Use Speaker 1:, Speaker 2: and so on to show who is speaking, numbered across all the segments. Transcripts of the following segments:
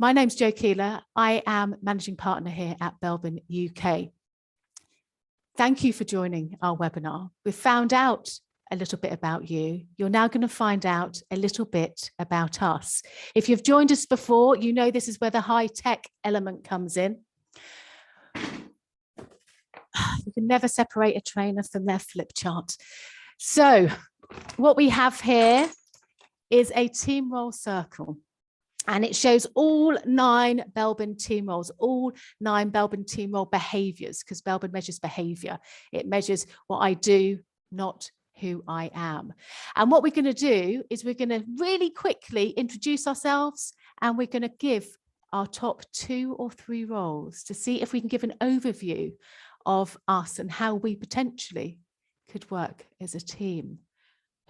Speaker 1: My name's Jo Keeler. I am Managing Partner here at Belbin UK. Thank you for joining our webinar. We've found out a little bit about you. You're now going to find out a little bit about us. If you've joined us before, you know this is where the high-tech element comes in. You can never separate a trainer from their flip chart. So what we have here is a team role circle. And it shows all 9 Belbin team roles, all 9 Belbin team role behaviours, because Belbin measures behaviour. It measures what I do, not who I am. And what we're going to do is we're going to really quickly introduce ourselves, and we're going to give our top 2 or 3 roles to see if we can give an overview of us and how we potentially could work as a team.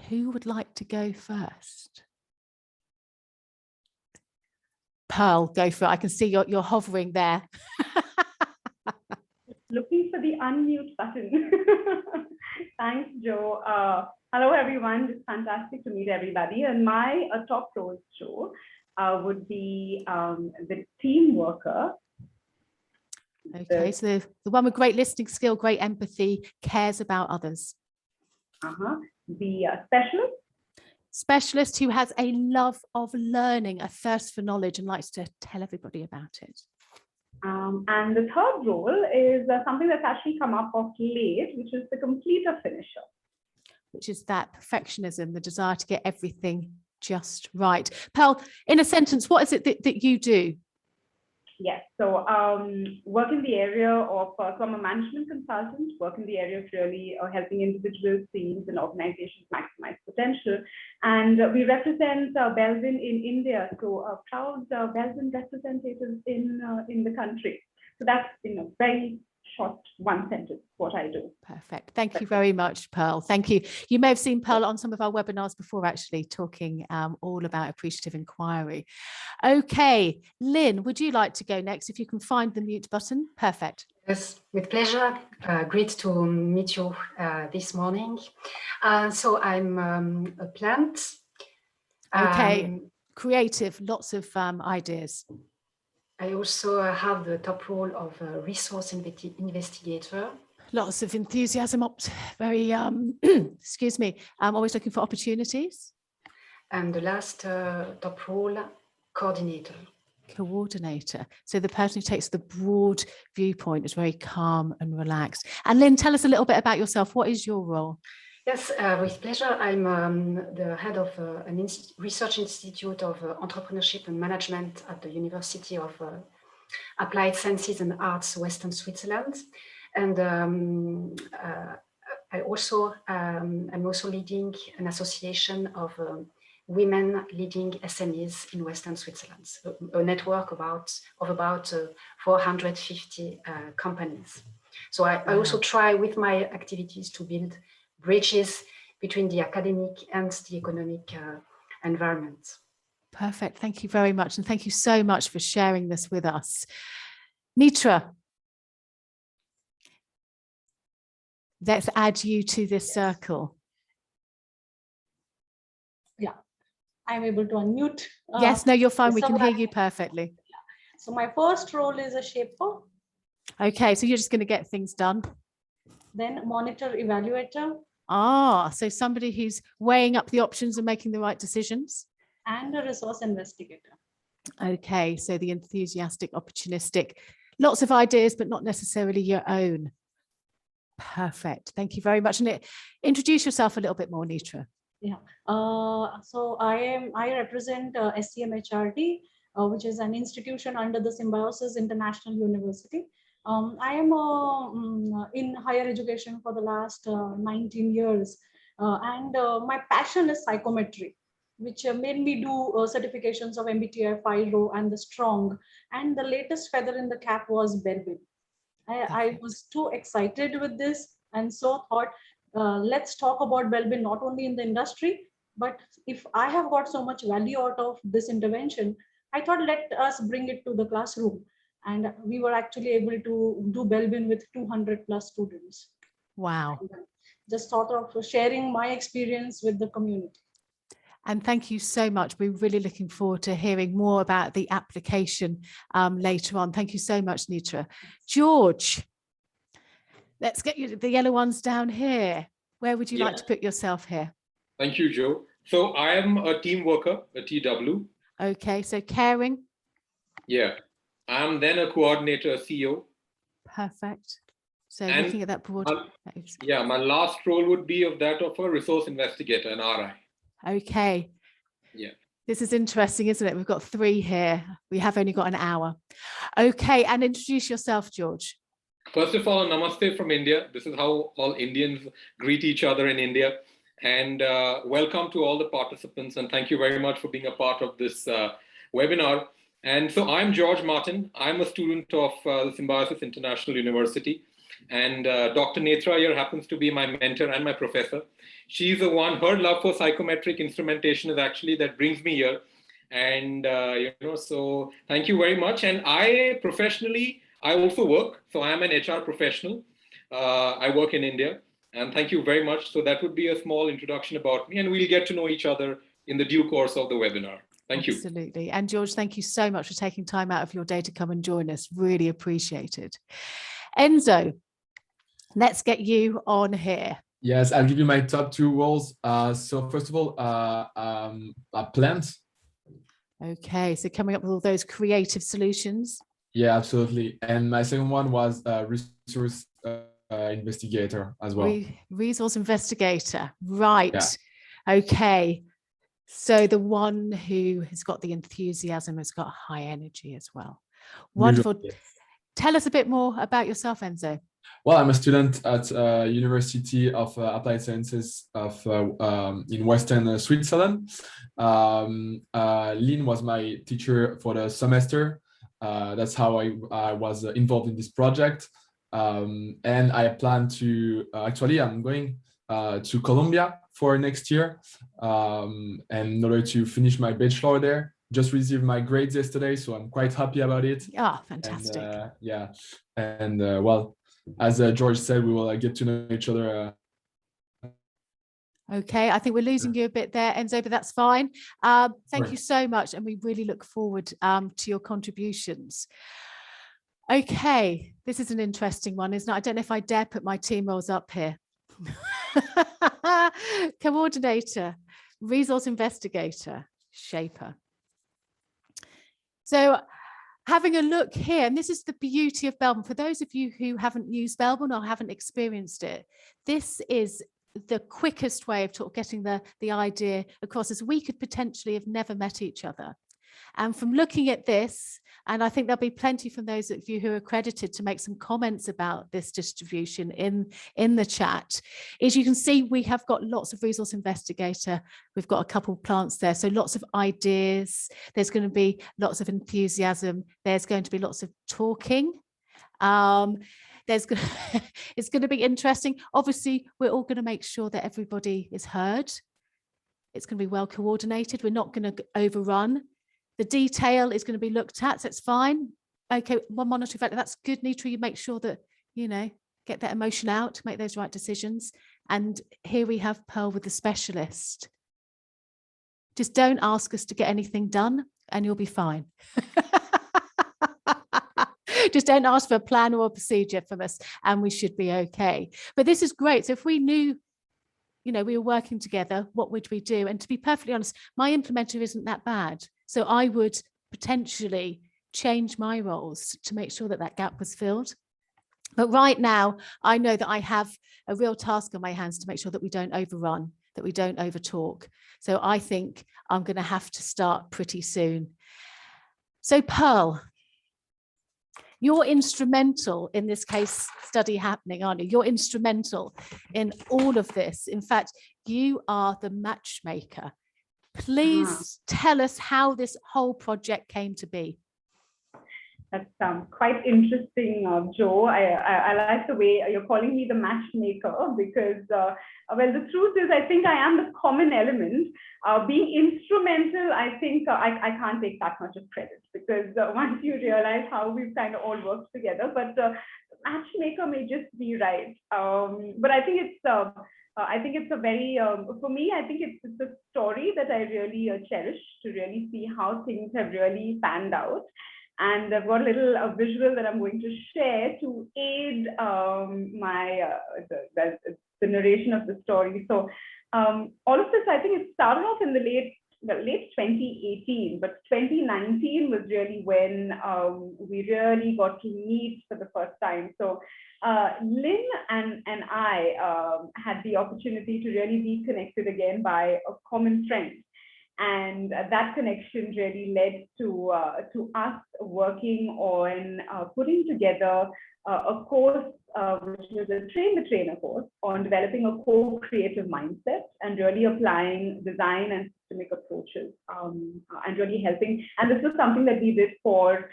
Speaker 1: Who would like to go first? Pearl, go for it. I can see you're hovering there.
Speaker 2: Looking for the unmute button. Thanks, Jo. Hello, everyone. It's fantastic to meet everybody. And my top roles, Jo, would be the team worker.
Speaker 1: Okay, so the one with great listening skill, great empathy, cares about others.
Speaker 2: The specialist.
Speaker 1: Specialist who has a love of learning, a thirst for knowledge, and likes to tell everybody about it.
Speaker 2: And the third role is something that's actually come up of late, which is the completer finisher.
Speaker 1: Which is that perfectionism, the desire to get everything just right. Pearl, in a sentence, what is it that you do?
Speaker 2: Yes, so work in the area of, so I'm a management consultant, work in the area of really helping individuals, teams, and organizations maximize potential. And we represent Belbin in India, so proud Belbin representatives in the country. So that's, very short, one sentence, what I do.
Speaker 1: Perfect. Thank you very much, Pearl. Thank you. You may have seen Pearl on some of our webinars before, actually, talking all about appreciative inquiry. Okay, Lynn, would you like to go next if you can find the mute button? Perfect.
Speaker 3: Yes, with pleasure. Great to meet you this morning. So I'm a plant.
Speaker 1: Okay, creative, lots of ideas.
Speaker 3: I also have the top role of a resource investigator.
Speaker 1: Lots of enthusiasm, very, excuse me, I'm always looking for opportunities.
Speaker 3: And the last top role, coordinator.
Speaker 1: Coordinator. So the person who takes the broad viewpoint is very calm and relaxed. And Lynn, tell us a little bit about yourself. What is your role?
Speaker 3: Yes, with pleasure. I'm the head of an research institute of entrepreneurship and management at the University of Applied Sciences and Arts, Western Switzerland. And I'm also leading an association of women leading SMEs in Western Switzerland, a network of about 450 companies. So I also try with my activities to build bridges between the academic and the economic environment.
Speaker 1: Perfect. Thank you very much. And thank you so much for sharing this with us. Nitra, let's add you to this circle.
Speaker 4: Yeah, I'm able to unmute.
Speaker 1: Yes, no, you're fine. We can hear you perfectly.
Speaker 4: So my first role is a shaper.
Speaker 1: Okay, so you're just going to get things done.
Speaker 4: Then monitor evaluator.
Speaker 1: Ah, so somebody who's weighing up the options and making the right decisions.
Speaker 4: And a resource investigator.
Speaker 1: Okay, so the enthusiastic, opportunistic, lots of ideas, but not necessarily your own. Perfect. Thank you very much. And introduce yourself a little bit more, Nitra.
Speaker 4: Yeah. So I represent SCMHRD, which is an institution under the Symbiosis International University. I am in higher education for the last 19 years. And my passion is psychometry, which made me do certifications of MBTI, FIRO, and the Strong. And the latest feather in the cap was Belbin. I was too excited with this and so thought, let's talk about Belbin not only in the industry, but if I have got so much value out of this intervention, I thought let us bring it to the classroom. And we were actually able to do Belbin with 200 plus students.
Speaker 1: Wow.
Speaker 4: And just thought of sharing my experience with the community.
Speaker 1: And thank you so much. We're really looking forward to hearing more about the application later on. Thank you so much, Nitra. George, let's get you the yellow ones down here. Where would you like to put yourself here?
Speaker 5: Thank you, Jo. So I am a team worker, a TW.
Speaker 1: Okay, so caring.
Speaker 5: Yeah. I'm then a coordinator, a CEO.
Speaker 1: Perfect. So
Speaker 5: And
Speaker 1: looking at that board.
Speaker 5: Yeah, my last role would be of that of a resource investigator, an RI.
Speaker 1: Okay.
Speaker 5: Yeah.
Speaker 1: This is interesting, isn't it? We've got 3 here. We have only got an hour. Okay, and introduce yourself, George.
Speaker 5: First of all, namaste from India. This is how all Indians greet each other in India. And welcome to all the participants. And thank you very much for being a part of this webinar. And so I'm George Martin. I'm a student of the Symbiosis International University. And Dr. Netra here happens to be my mentor and my professor. She's the one, her love for psychometric instrumentation is actually that brings me here. And, so thank you very much. And I also work. So I'm an HR professional. I work in India. And thank you very much. So that would be a small introduction about me. And we'll get to know each other in the due course of the webinar. Thank you.
Speaker 1: Absolutely. And George, thank you so much for taking time out of your day to come and join us. Really appreciated. Enzo, let's get you on here.
Speaker 6: Yes, I'll give you my top 2 roles. So first of all, a plant.
Speaker 1: Okay, so coming up with all those creative solutions.
Speaker 6: Yeah, absolutely. And my second one was a resource investigator as well.
Speaker 1: Resource investigator, right. Yeah. Okay. So the one who has got the enthusiasm has got high energy as well. Wonderful. Yes. Tell us a bit more about yourself, Enzo.
Speaker 6: Well, I'm a student at University of Applied Sciences in Western Switzerland. Lynn was my teacher for the semester. That's how I was involved in this project. And I plan to, I'm going to Colombia for next year, and in order to finish my bachelor there. Just received my grades yesterday, so I'm quite happy about it.
Speaker 1: Oh, fantastic.
Speaker 6: And, well, as George said, we will get to know each other.
Speaker 1: Okay, I think we're losing you a bit there, Enzo, but that's fine. Thank you so much, and we really look forward to your contributions. Okay, this is an interesting one, isn't it? I don't know if I dare put my team roles up here. Coordinator, resource investigator, shaper. So having a look here, and this is the beauty of Belbin. For those of you who haven't used Belbin or haven't experienced it, this is the quickest way of getting the idea across, as we could potentially have never met each other. And from looking at this, and I think there'll be plenty from those of you who are accredited to make some comments about this distribution in the chat, is you can see we have got lots of resource investigator. We've got a couple of plants there. So lots of ideas. There's going to be lots of enthusiasm. There's going to be lots of talking. It's going to be interesting. Obviously, we're all going to make sure that everybody is heard. It's going to be well coordinated. We're not going to overrun. The detail is going to be looked at, so it's fine. Okay, one monitoring factor, that's good, Nitra. You make sure that, get that emotion out, make those right decisions. And here we have Pearl with the specialist. Just don't ask us to get anything done and you'll be fine. Just don't ask for a plan or a procedure from us and we should be okay. But this is great. So if we knew, we were working together, what would we do? And to be perfectly honest, my implementer isn't that bad. So I would potentially change my roles to make sure that that gap was filled. But right now, I know that I have a real task on my hands to make sure that we don't overrun, that we don't overtalk. So I think I'm going to have to start pretty soon. So Pearl, you're instrumental in this case study happening, aren't you? You're instrumental in all of this. In fact, you are the matchmaker. Please tell us how this whole project came to be.
Speaker 2: That's quite interesting, Jo. I like the way you're calling me the matchmaker because, well, the truth is, I think I am the common element. Being instrumental, I think I can't take that much of credit because once you realize how we've kind of all worked together, but matchmaker may just be right. But I think it's I think it's a very, for me, I think it's a story that I really cherish, to really see how things have really panned out. And I've got a little visual that I'm going to share to aid the narration of the story. So all of this, I think it started off in the late 2018, but 2019 was really when we really got to meet for the first time. So Lynn and I had the opportunity to really be connected again by a common friend. And that connection really led to us working on putting together a course, which was a train the trainer course on developing a co-creative mindset and really applying design and systemic approaches and really helping. And this was something that we did for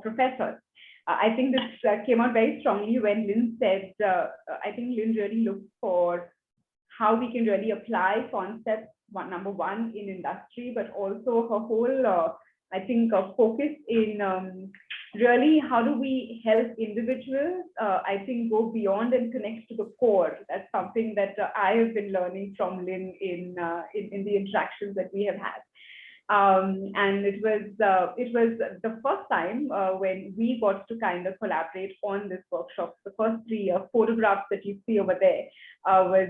Speaker 2: professors. I think this came out very strongly when Lynn said, I think Lynn really looked for how we can really apply concepts, number one, in industry, but also her whole, I think, focus in really how do we help individuals, I think, go beyond and connect to the core. That's something that I have been learning from Lynn in the interactions that we have had. And it was the first time when we got to kind of collaborate on this workshop. The first 3 photographs that you see over there was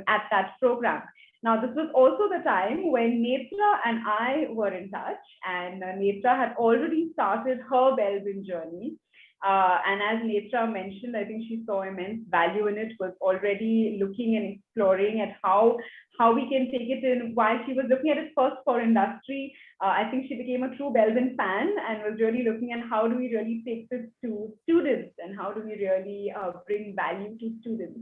Speaker 2: at that program. Now, this was also the time when Netra and I were in touch, and Netra had already started her Belbin journey. And as Netra mentioned, I think she saw immense value in it, was already looking and exploring at how we can take it in. While she was looking at it first for industry, I think she became a true Belbin fan and was really looking at how do we really take this to students and how do we really bring value to students.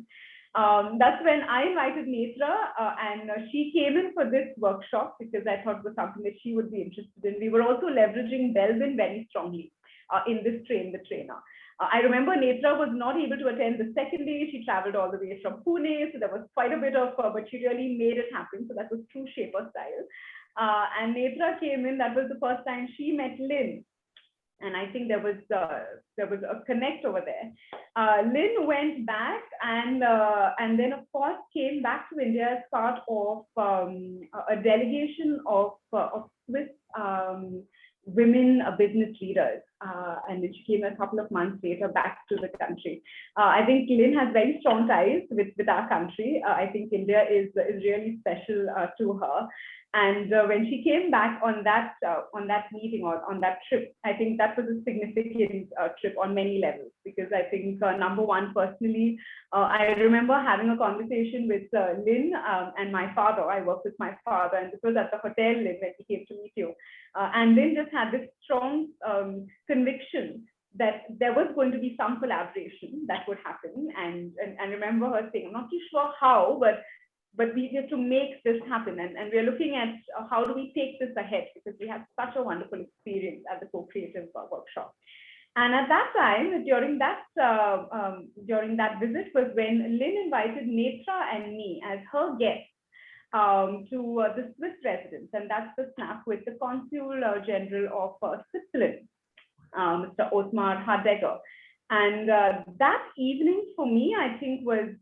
Speaker 2: That's when I invited Netra and she came in for this workshop because I thought it was something that she would be interested in. We were also leveraging Belbin very strongly in this train the trainer. I remember Netra was not able to attend the second day. She traveled all the way from Pune, so there was quite a bit of, but she really made it happen. So that was true Shaper style. And Netra came in. That was the first time she met Lynn. And I think there was a connect over there. Lynn went back and then, of course, came back to India as part of a delegation of Swiss women business leaders. And then she came a couple of months later back to the country. I think Lynn has very strong ties with our country. I think India is really special to her. And when she came back on that meeting or on that trip, I think that was a significant trip on many levels, because I think number one, personally, I remember having a conversation with Lynn and my father. I worked with my father, and this was at the hotel, Lynn, when he came to meet you. And Lynn just had this strong conviction that there was going to be some collaboration that would happen. And I remember her saying, I'm not too sure how, but we have to make this happen. And we're looking at how do we take this ahead, because we had such a wonderful experience at the co-creative workshop. And at that time, during that visit was when Lynn invited Netra and me as her guests to the Swiss residence. And that's the snap with the Consul General of Switzerland, Mr. Otmar Hardegger. And that evening for me, I think was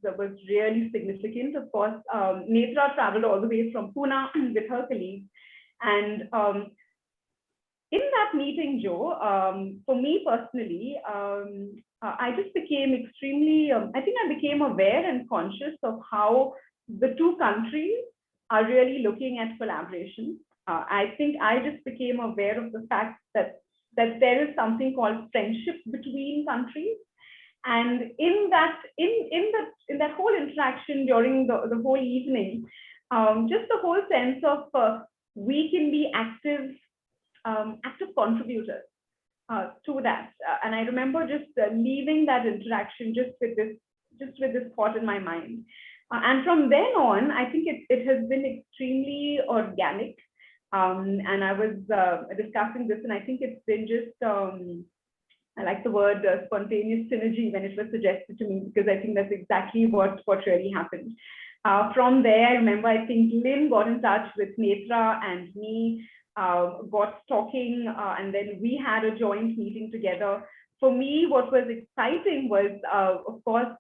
Speaker 2: really significant. Of course, Netra traveled all the way from Pune with her colleagues. And in that meeting, Joe, for me personally, I just became extremely, I think I became aware and conscious of how the two countries are really looking at collaboration. I think I just became aware of the fact that there is something called friendship between countries, and in that whole interaction during the whole evening, just the whole sense of we can be active contributors to that. And I remember just leaving that interaction just with this thought in my mind, and from then on, I think it has been extremely organic. And I was discussing this, and I think it's been just, I like the word spontaneous synergy when it was suggested to me, because I think that's exactly what really happened. From there, I remember, I think Lynn got in touch with Netra and me, got talking, and then we had a joint meeting together. For me, what was exciting was, of course,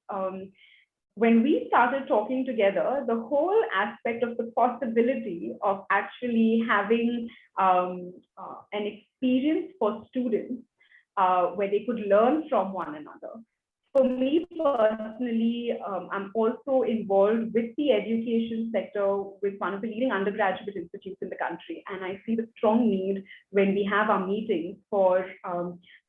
Speaker 2: when we started talking together, the whole aspect of the possibility of actually having an experience for students where they could learn from one another. For me personally, I'm also involved with the education sector with one of the leading undergraduate institutes in the country. And I see the strong need when we have our meetings for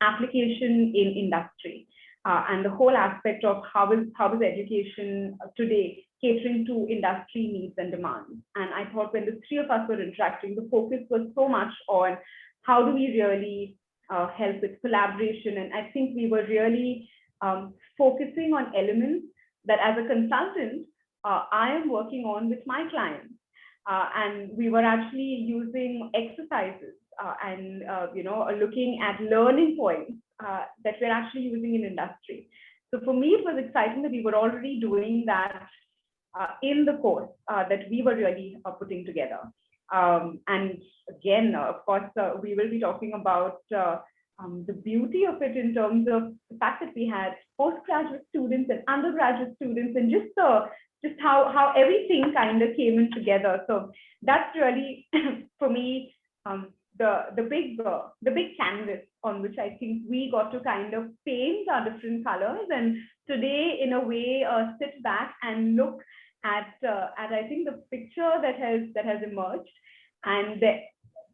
Speaker 2: application in industry. And the whole aspect of how is education today catering to industry needs and demands. And I thought when the three of us were interacting, the focus was so much on how do we really help with collaboration. And I think we were really focusing on elements that as a consultant, I am working on with my clients. And we were actually using exercises and looking at learning points that we're actually using in industry. So for me, it was exciting that we were already doing that in the course that we were really putting together. And again, of course, we will be talking about the beauty of it in terms of the fact that we had postgraduate students and undergraduate students, and just how everything kind of came in together. So that's really for me the big canvas on which I think we got to kind of paint our different colors, and today in a way sit back and look at I think the picture that has emerged, and that,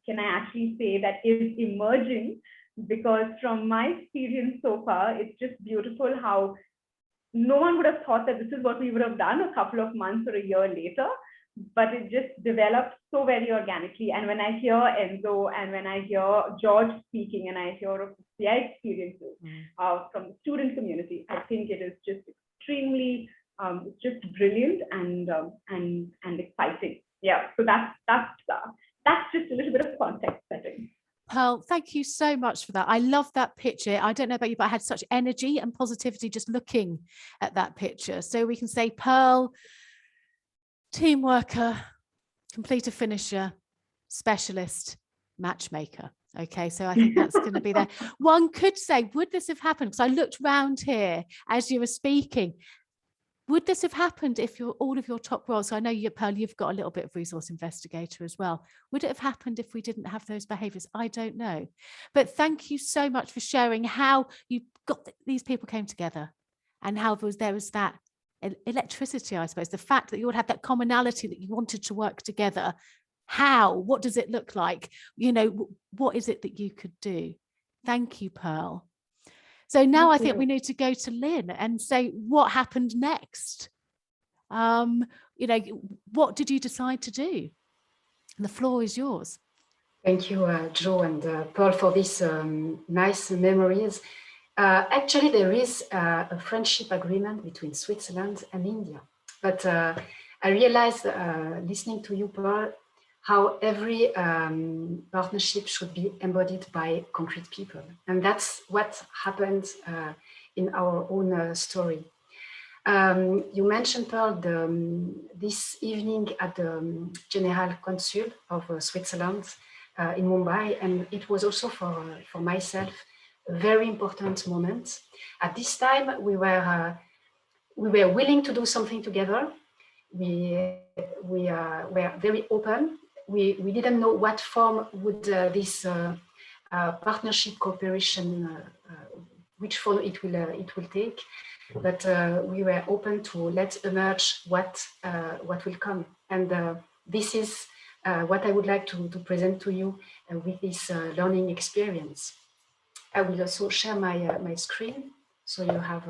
Speaker 2: can I actually say, that is emerging, because from my experience so far, it's just beautiful how no one would have thought that this is what we would have done a couple of months or a year later, but it just developed so very organically. And when I hear Enzo and when I hear George speaking and I hear of their experiences from the student community, I think it is just extremely just brilliant and exciting. Yeah, so that's just a little bit of context setting.
Speaker 1: Pearl, thank you so much for that. I love that picture. I don't know about you, but I had such energy and positivity just looking at that picture. So we can say Pearl, team worker, completer finisher, specialist, matchmaker. Okay, so I think that's going to be there. One could say, would this have happened? Because I looked round here as you were speaking. Would this have happened if all of your top roles? So I know you, Pearl, you've got a little bit of resource investigator as well. Would it have happened if we didn't have those behaviours? I don't know. But thank you so much for sharing how you got these people came together and how there was that electricity, I suppose, the fact that you would have that commonality that you wanted to work together. How? What does it look like? You know, what is it that you could do? Thank you, Pearl. So now I think we need to go to Lynn and say what happened next. You know, what did you decide to do? And the floor is yours.
Speaker 3: Thank you, Jo and Pearl, for these nice memories. Actually, there is a friendship agreement between Switzerland and India. But I realized, listening to you, Pearl, how every partnership should be embodied by concrete people. And that's what happened in our own story. You mentioned, Pearl, this evening at the General Consul of Switzerland in Mumbai, and it was also for myself a very important moment. At this time, we were willing to do something together. We were very open. We didn't know what form would this partnership cooperation, which form it will take, but we were open to let emerge what will come. And this is what I would like to present to you with this learning experience. I will also share my screen, so you have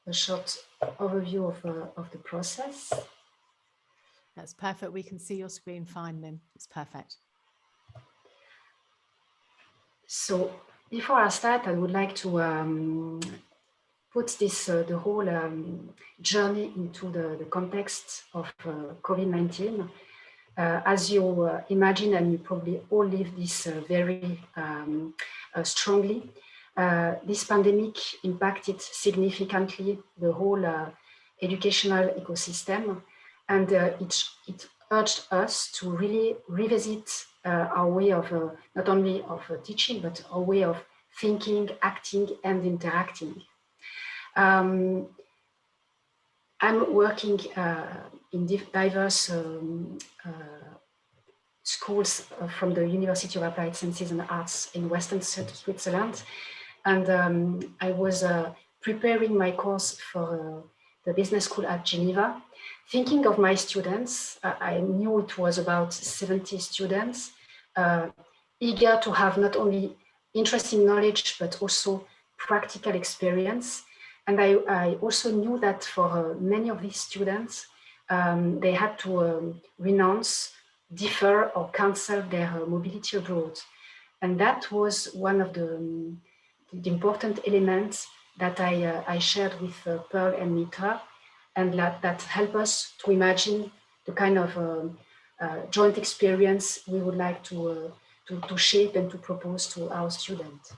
Speaker 3: a short overview of the process.
Speaker 1: That's perfect. We can see your screen fine, Lynn. It's perfect.
Speaker 3: So before I start, I would like to put this the whole journey into the context of COVID-19. As you imagine, and you probably all live this very strongly, this pandemic impacted significantly the whole educational ecosystem. And it urged us to really revisit our way of not only of teaching, but our way of thinking, acting, and interacting. I'm working in diverse schools from the University of Applied Sciences and Arts in Western Switzerland. And I was preparing my course for the business school at Geneva. Thinking of my students, I knew it was about 70 students, eager to have not only interesting knowledge, but also practical experience. And I also knew that for many of these students, they had to renounce, defer, or cancel their mobility abroad. And that was one of the important elements that I shared with Pearl and Mitra, and that help us to imagine the kind of joint experience we would like to shape and to propose to our students.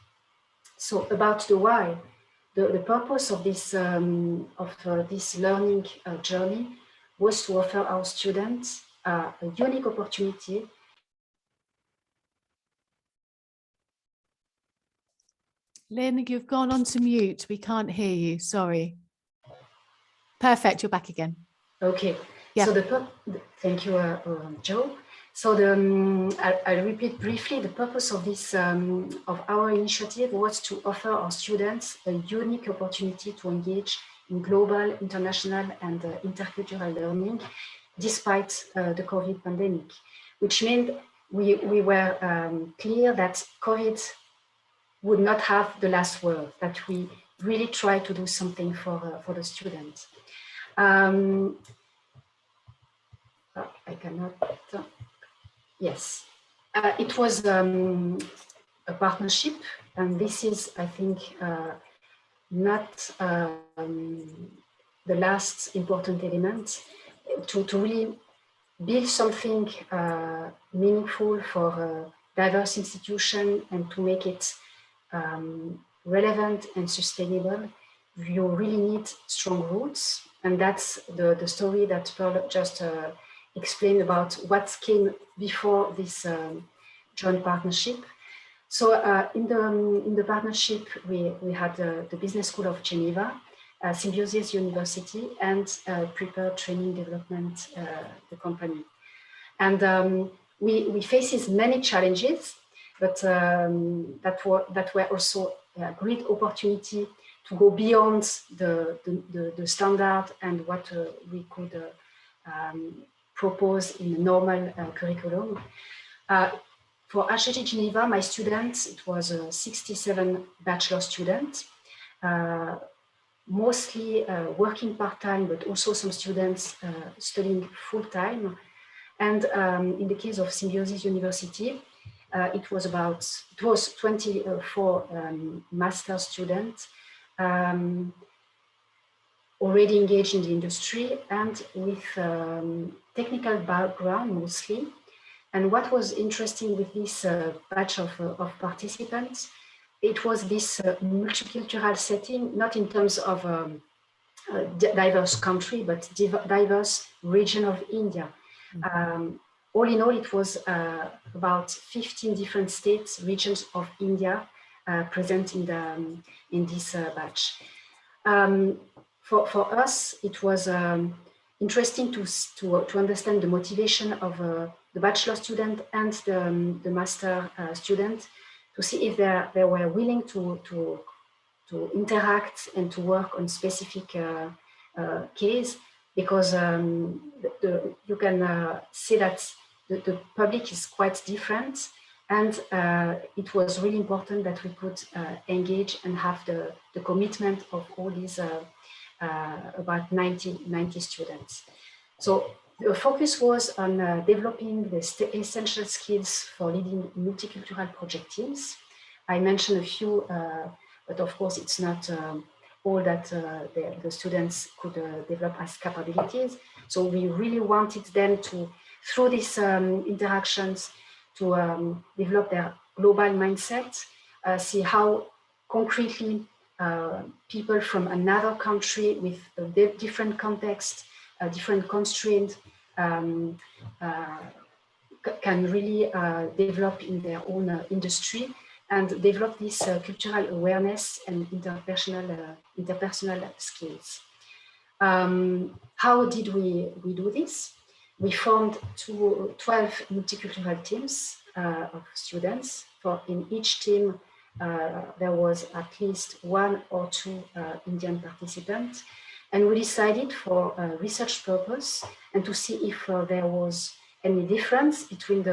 Speaker 3: So about the why, the purpose of this learning journey was to offer our students a unique opportunity.
Speaker 1: Lynn, you've gone on to mute. We can't hear you. Sorry. Perfect. You're back again.
Speaker 3: Okay.
Speaker 1: Yeah.
Speaker 3: So thank you, Joe. So I'll repeat briefly. The purpose of this of our initiative was to offer our students a unique opportunity to engage in global, international, and intercultural learning, despite the COVID pandemic, which meant we were clear that COVID would not have the last word, that we really try to do something for the students. I cannot. Yes, it was a partnership, and this is, I think, not the last important element to really build something meaningful for diverse institutions and to make it relevant and sustainable. You really need strong roots, and that's the story that Pearl just explained about what came before this joint partnership. So in the partnership, we had the Business School of Geneva, Symbiosis University, and Prepare Training Development, the company. And we faced many challenges, but that were also a great opportunity to go beyond the standard and what we could propose in a normal curriculum. For HHG Geneva, my students, it was 67 bachelor students, mostly working part-time, but also some students studying full-time. And in the case of Symbiosis University, it was 24 master students already engaged in the industry and with technical background mostly. And what was interesting with this batch of participants, it was this multicultural setting, not in terms of diverse country, but diverse region of India. All in all, it was about 15 different states, regions of India present in this batch. For us, it was interesting to understand the motivation of the bachelor student and the master student, to see if they were willing to interact and to work on specific case, because you can see that the public is quite different, and it was really important that we could engage and have the commitment of all these about 90 students. So the focus was on developing the essential skills for leading multicultural project teams. I mentioned a few, but of course it's not all that the students could develop as capabilities. So we really wanted them to, through these interactions, to develop their global mindset, see how concretely people from another country with a different context, different constraints, can really develop in their own industry and develop this cultural awareness and interpersonal skills. How did we do this? We formed 12 multicultural teams of students. In each team, there was at least 1 or 2 Indian participants. And we decided for research purpose and to see if there was any difference between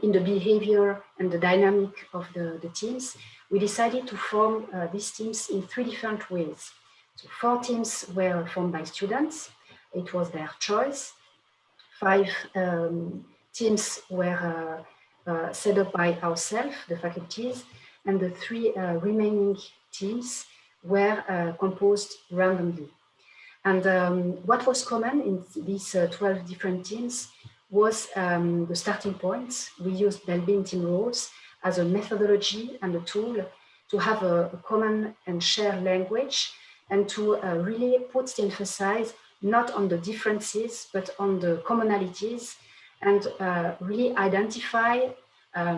Speaker 3: in the behavior and the dynamic of the teams. We decided to form these teams in 3 different ways. So 4 teams were formed by students. It was their choice. 5 teams were set up by ourselves, the faculties, and the 3 remaining teams were composed randomly. And what was common in these 12 different teams was the starting point. We used Belbin team roles as a methodology and a tool to have a common and shared language and to really put the emphasis not on the differences, but on the commonalities and really identify,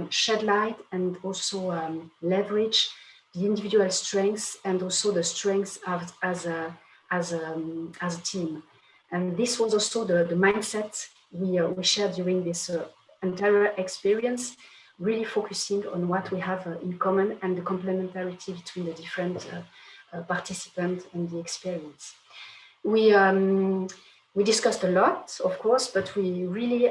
Speaker 3: shed light and also leverage the individual strengths and also the strengths as a team. And this was also the mindset we shared during this entire experience, really focusing on what we have in common and the complementarity between the different participants and the experience. We discussed a lot, of course, but we really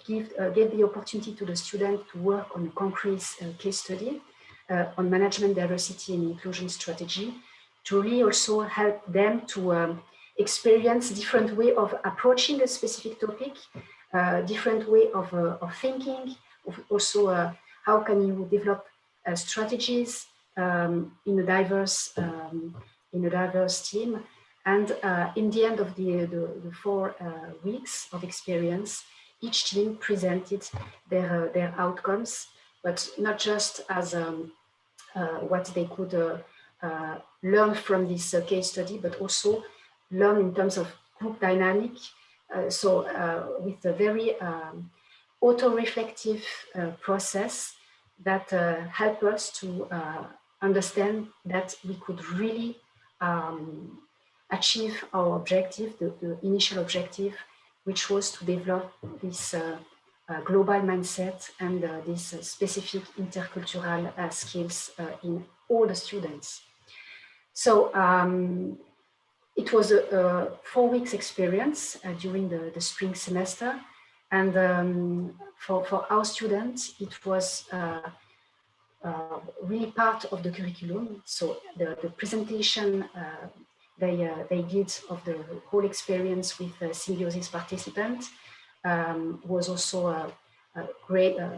Speaker 3: gave the opportunity to the student to work on a concrete case study on management, diversity and inclusion strategy, to really also help them to experience different way of approaching a specific topic, different way of thinking, also how can you develop strategies in a diverse team. And in the end of the 4 weeks of experience, each team presented their outcomes, but not just as what they could learn from this case study, but also learn in terms of group dynamic. So with a very auto-reflective process that helped us to understand that we could really achieve our objective, the initial objective, which was to develop this global mindset and these specific intercultural skills in all the students. So it was a 4 weeks experience during the spring semester. And for our students, it was really part of the curriculum. So the presentation they did of the whole experience with Symbiosis participants was also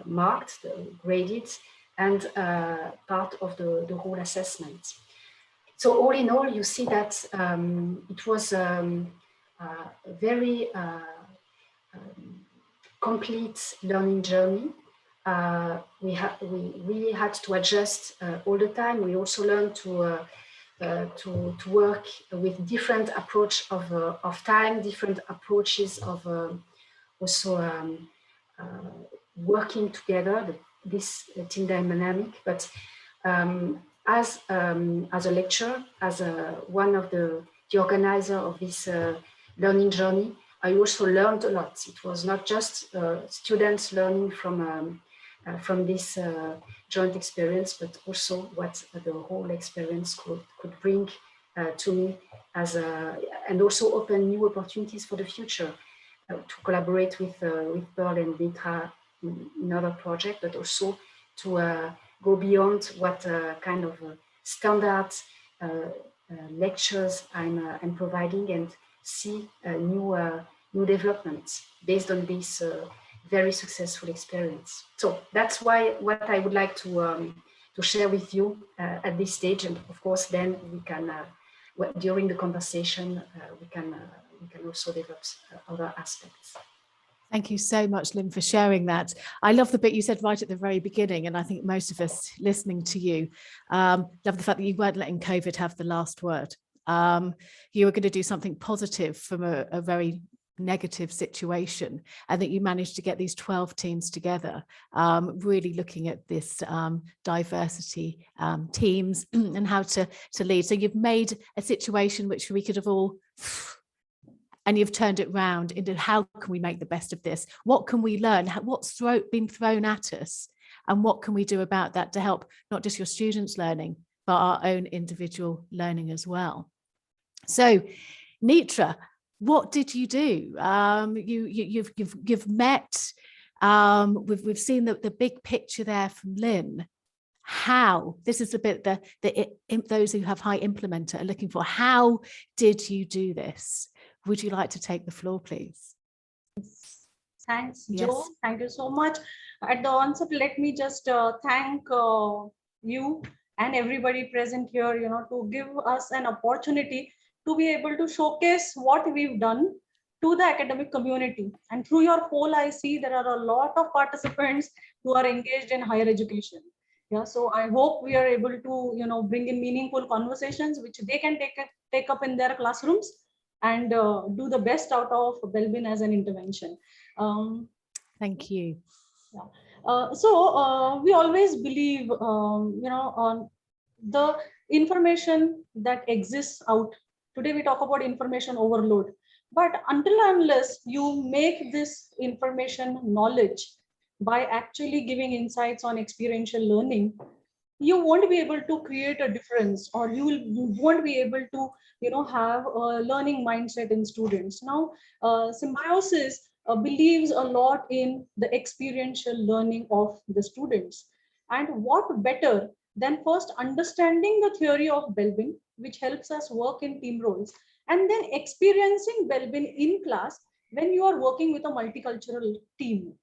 Speaker 3: marked, graded, and part of the whole assessment. So all in all, you see that it was a very complete learning journey. We really had to adjust all the time. We also learned to work with different approach of time, different approaches of also working together, this team dynamic. But as a lecturer, as one of the organizer of this learning journey, I also learned a lot. It was not just students learning from this joint experience, but also what the whole experience could bring to me and also open new opportunities for the future to collaborate with Pearl and Mitra in other projects, but also to go beyond what kind of standard lectures I'm providing and see new developments based on this very successful experience. So that's what I would like to share with you at this stage, and of course then we can during the conversation we can also develop other aspects.
Speaker 1: Thank you so much, Lynn, for sharing that. I love the bit you said right at the very beginning, and I think most of us listening to you love the fact that you weren't letting COVID have the last word. You were going to do something positive from a very negative situation, and that you managed to get these 12 teams together, really looking at this diversity teams and how to lead. So you've made a situation which we could have all and you've turned it round into how can we make the best of this? What can we learn? What's been thrown at us? And what can we do about that to help not just your students' learning, but our own individual learning as well? So, Nitra, what did you do? You've met. We've seen the big picture there from Lynn. How, this is the bit that those who have high implementer are looking for. How did you do this? Would you like to take the floor, please?
Speaker 4: Thanks,
Speaker 1: Yes.
Speaker 4: Jo. Thank you so much. At the onset, let me just thank you and everybody present here, to give us an opportunity to be able to showcase what we've done to the academic community. And through your poll, I see there are a lot of participants who are engaged in higher education. Yeah, so I hope we are able to, bring in meaningful conversations which they can take up in their classrooms and do the best out of Belbin as an intervention.
Speaker 1: Thank you.
Speaker 4: Yeah. We always believe, on the information that exists out. Today we talk about information overload, but until and unless you make this information knowledge by actually giving insights on experiential learning, you won't be able to create a difference, or you won't be able to have a learning mindset in students. Now, Symbiosis believes a lot in the experiential learning of the students. And what better than first understanding the theory of Belbin, which helps us work in team roles, and then experiencing Belbin in class when you are working with a multicultural team.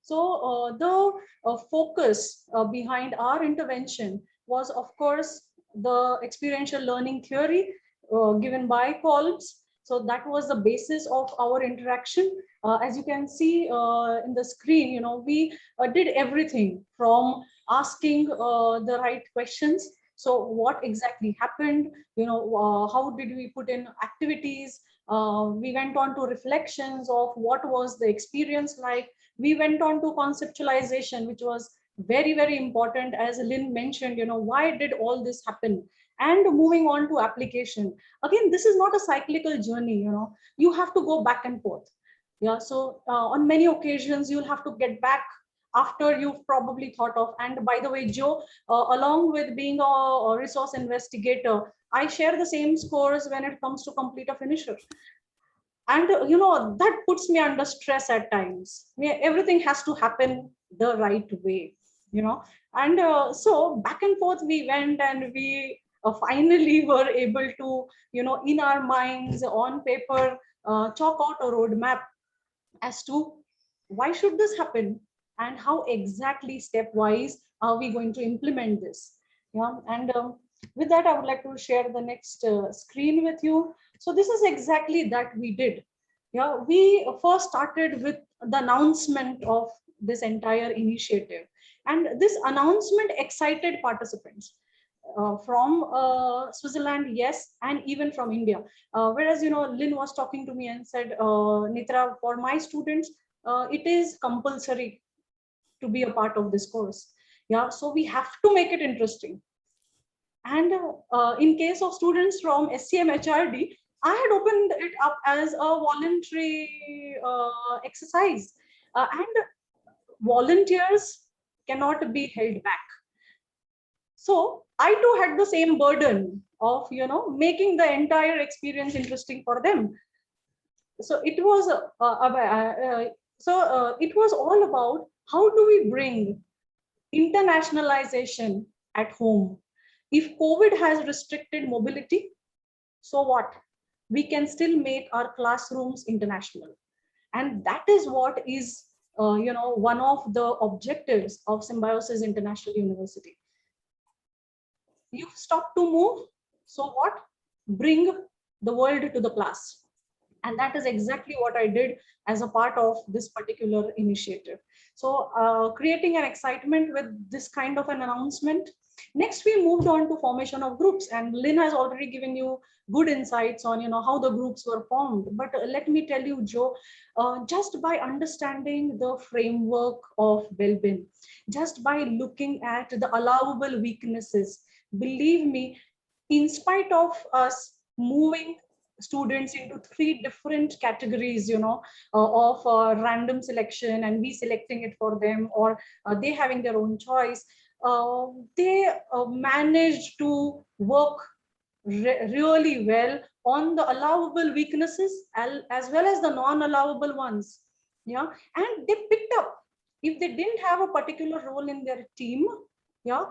Speaker 4: So the focus behind our intervention was, of course, the experiential learning theory given by Kolb's. So that was the basis of our interaction. As you can see in the screen, we did everything from asking the right questions. So what exactly happened? How did we put in activities? We went on to reflections of what was the experience like. We went on to conceptualization, which was very, very important. As Lynn mentioned, why did all this happen? And moving on to application. Again, this is not a cyclical journey, you have to go back and forth. Yeah, so on many occasions, you'll have to get back after you've probably thought of. And by the way, Jo, along with being a resource investigator, I share the same scores when it comes to complete a finisher. And that puts me under stress at times. Everything has to happen the right way, and so back and forth we went, and we finally were able to, in our minds, on paper, chalk out a roadmap as to why should this happen and how exactly stepwise are we going to implement this. And with that, I would like to share the next screen with you. So this is exactly that we did. We first started with the announcement of this entire initiative, and this announcement excited participants from Switzerland, yes, and even from India. Whereas, Lynn was talking to me and said, Nitra, for my students, it is compulsory to be a part of this course. Yeah, so we have to make it interesting. And in case of students from SCMHRD, I had opened it up as a voluntary exercise, and volunteers cannot be held back. So I too had the same burden of, making the entire experience interesting for them. So it was it was all about how do we bring internationalization at home. If COVID has restricted mobility, so what? We can still make our classrooms international. And that is what is, one of the objectives of Symbiosis International University. You've stopped to move, so what? Bring the world to the class. And that is exactly what I did as a part of this particular initiative. So creating an excitement with this kind of an announcement. Next, we moved on to formation of groups, and Lynn has already given you good insights on, how the groups were formed. But let me tell you, Jo, just by understanding the framework of Belbin, just by looking at the allowable weaknesses, believe me, in spite of us moving students into 3 different categories, of random selection, and we selecting it for them, or they having their own choice. They managed to work really well on the allowable weaknesses as well as the non-allowable ones. Yeah, and they picked up. If they didn't have a particular role in their team, yeah,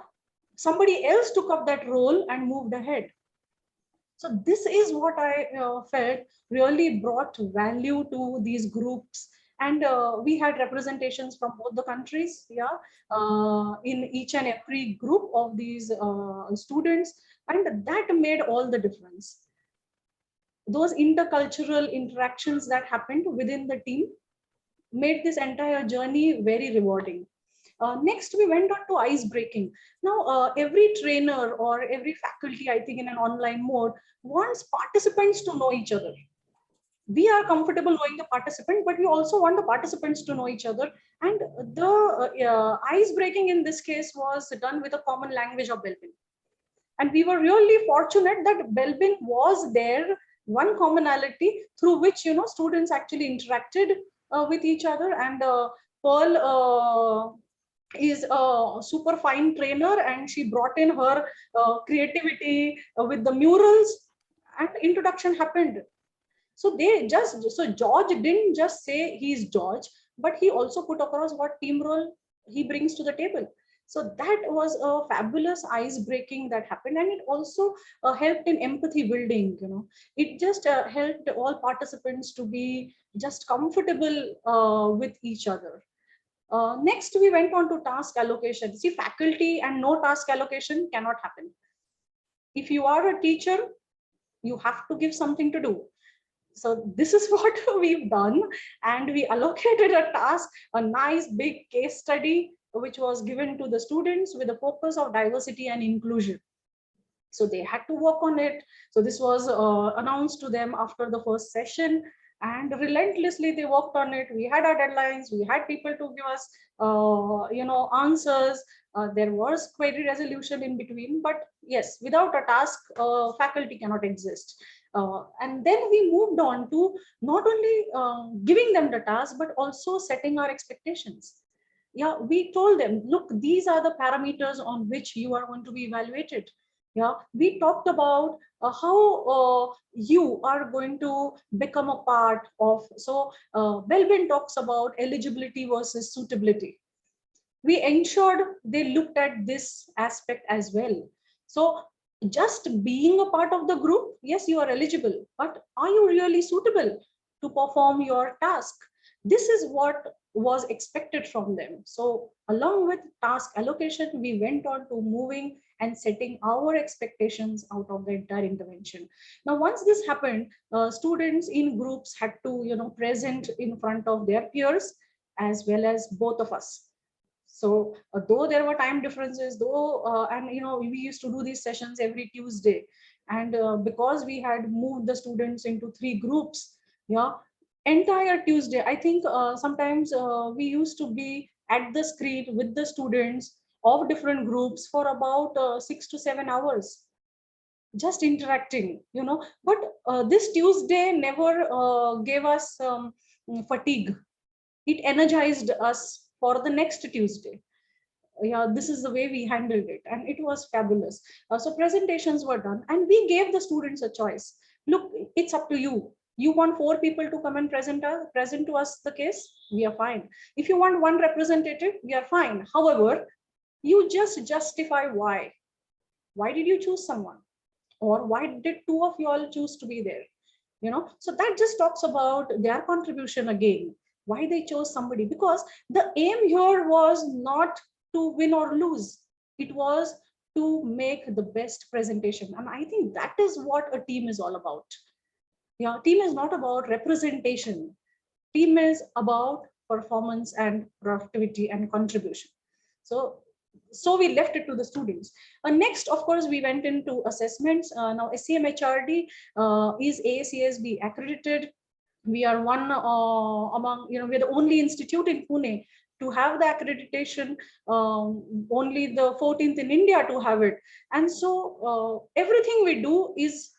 Speaker 4: somebody else took up that role and moved ahead. So this is what I felt really brought value to these groups. And we had representations from both the countries, yeah, in each and every group of these students, and that made all the difference. Those intercultural interactions that happened within the team made this entire journey very rewarding. Next, we went on to ice breaking. Now, every trainer or every faculty, I think in an online mode, wants participants to know each other. We are comfortable knowing the participant, but we also want the participants to know each other. And the ice breaking in this case was done with a common language of Belbin. And we were really fortunate that Belbin was there, one commonality through which, students actually interacted with each other. And Pearl is a super fine trainer, and she brought in her creativity with the murals, and introduction happened. So George didn't just say he's George, but he also put across what team role he brings to the table. So that was a fabulous ice breaking that happened, and it also helped in empathy building. It just helped all participants to be just comfortable with each other. Next, we went on to task allocation. See, faculty and no task allocation cannot happen. If you are a teacher, you have to give something to do. So this is what we've done, and we allocated a task, a nice big case study, which was given to the students with a focus of diversity and inclusion. So they had to work on it. So this was announced to them after the first session, and relentlessly they worked on it. We had our deadlines, we had people to give us answers. There was query resolution in between, but yes, without a task, faculty cannot exist. And then we moved on to not only giving them the task, but also setting our expectations. Yeah, we told them, look, these are the parameters on which you are going to be evaluated. Yeah, we talked about how you are going to become a part of. So Belbin talks about eligibility versus suitability. We ensured they looked at this aspect as well. So just being a part of the group, yes, you are eligible, but are you really suitable to perform your task? This is what was expected from them. So along with task allocation, we went on to moving and setting our expectations out of the entire intervention. Now, once this happened, students in groups had to, present in front of their peers as well as both of us. So though there were time differences, and we used to do these sessions every Tuesday, and because we had moved the students into 3 groups, yeah, entire Tuesday, I think sometimes we used to be at the screen with the students of different groups for about 6 to 7 hours, just interacting, but this Tuesday never gave us fatigue. It energized us for the next Tuesday. Yeah, this is the way we handled it, and it was fabulous. So presentations were done, and we gave the students a choice. Look, it's up to you. You want 4 people to come and present to us the case, we are fine. If you want 1 representative, we are fine. However, you just justify why. Why did you choose someone? Or why did 2 of you all choose to be there? So that just talks about their contribution again, why they chose somebody, because the aim here was not to win or lose. It was to make the best presentation. And I think that is what a team is all about. Yeah, team is not about representation. Team is about performance and productivity and contribution. So we left it to the students. Next, of course, we went into assessments. Now SCMHRD is AACSB accredited. We are one among, we're the only institute in Pune to have the accreditation, only the 14th in India to have it. And so everything we do is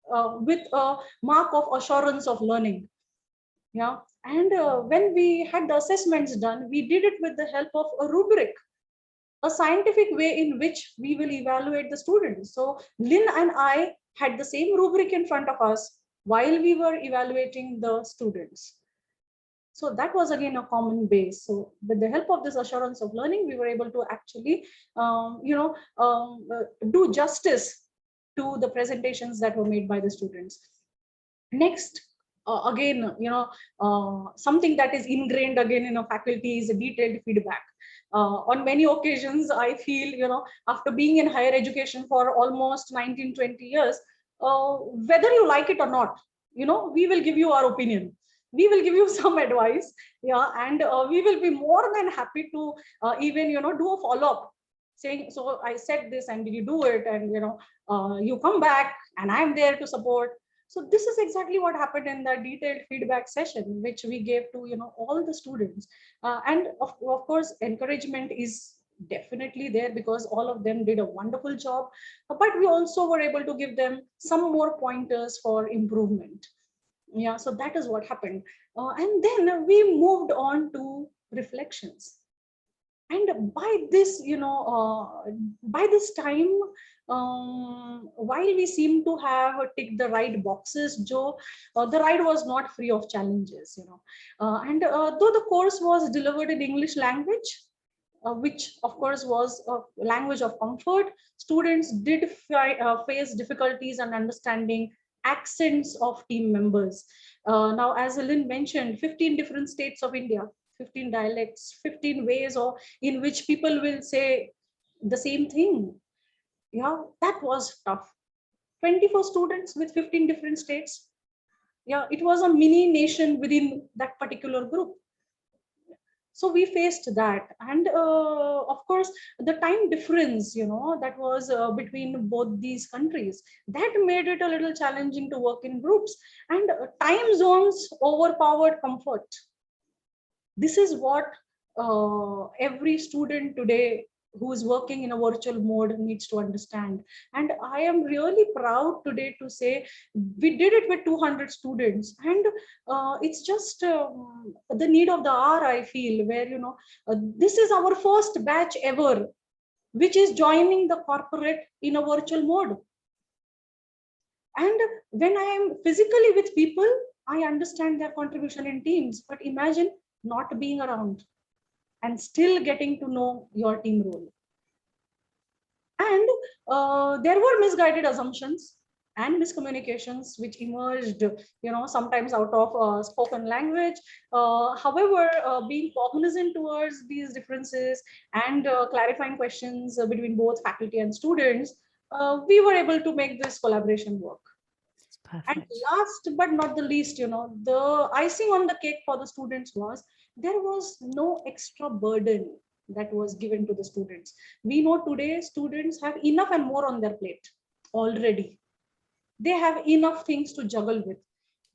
Speaker 4: with a mark of assurance of learning. Yeah, and when we had the assessments done, we did it with the help of a rubric, a scientific way in which we will evaluate the students. So Lynn and I had the same rubric in front of us while we were evaluating the students. So that was again a common base. So with the help of this assurance of learning, we were able to actually, do justice to the presentations that were made by the students. Next, again, something that is ingrained again in a faculty is a detailed feedback. On many occasions, I feel, after being in higher education for almost 19, 20 years, whether you like it or not, we will give you our opinion. We will give you some advice, yeah, and we will be more than happy to even, do a follow-up, saying, so I said this and did you do it? And, you come back and I'm there to support. So this is exactly what happened in the detailed feedback session, which we gave to, all the students. And of course, encouragement is definitely there because all of them did a wonderful job, but we also were able to give them some more pointers for improvement. Yeah, so that is what happened. And then we moved on to reflections. And by this, by this time, while we seem to have ticked the right boxes, Joe, the ride was not free of challenges, and though the course was delivered in English language, which of course was a language of comfort, students did face difficulties in understanding accents of team members. Now, as Lynn mentioned, 15 different states of India, 15 dialects, 15 ways or in which people will say the same thing. Yeah, that was tough. 24 students with 15 different states. Yeah, it was a mini nation within that particular group. So we faced that. And of course, the time difference, that was between both these countries, that made it a little challenging to work in groups. And time zones overpowered comfort. This is what every student today who is working in a virtual mode needs to understand. And I am really proud today to say we did it with 200 students. And it's just the need of the hour, I feel, where, this is our first batch ever, which is joining the corporate in a virtual mode. And when I am physically with people, I understand their contribution in teams, but imagine not being around and still getting to know your team role. And there were misguided assumptions and miscommunications which emerged, sometimes out of spoken language. However, being cognizant towards these differences and clarifying questions between both faculty and students, we were able to make this collaboration work. Perfect. And last but not the least, the icing on the cake for the students was there was no extra burden that was given to the students. We know today students have enough and more on their plate already. They have enough things to juggle with.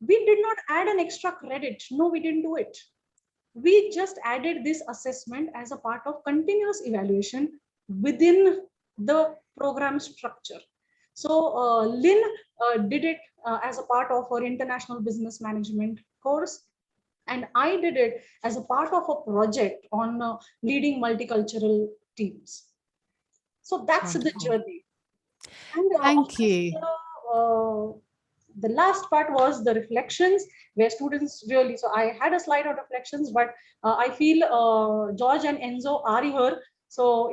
Speaker 4: We did not add an extra credit. No, we didn't do it. We just added this assessment as a part of continuous evaluation within the program structure. So Lynn did it as a part of her international business management course. And I did it as a part of a project on leading multicultural teams. So that's Wonderful. The journey. And,
Speaker 1: Thank you.
Speaker 4: The last part was the reflections, where students really, so I had a slide on reflections, but I feel George and Enzo are here. So,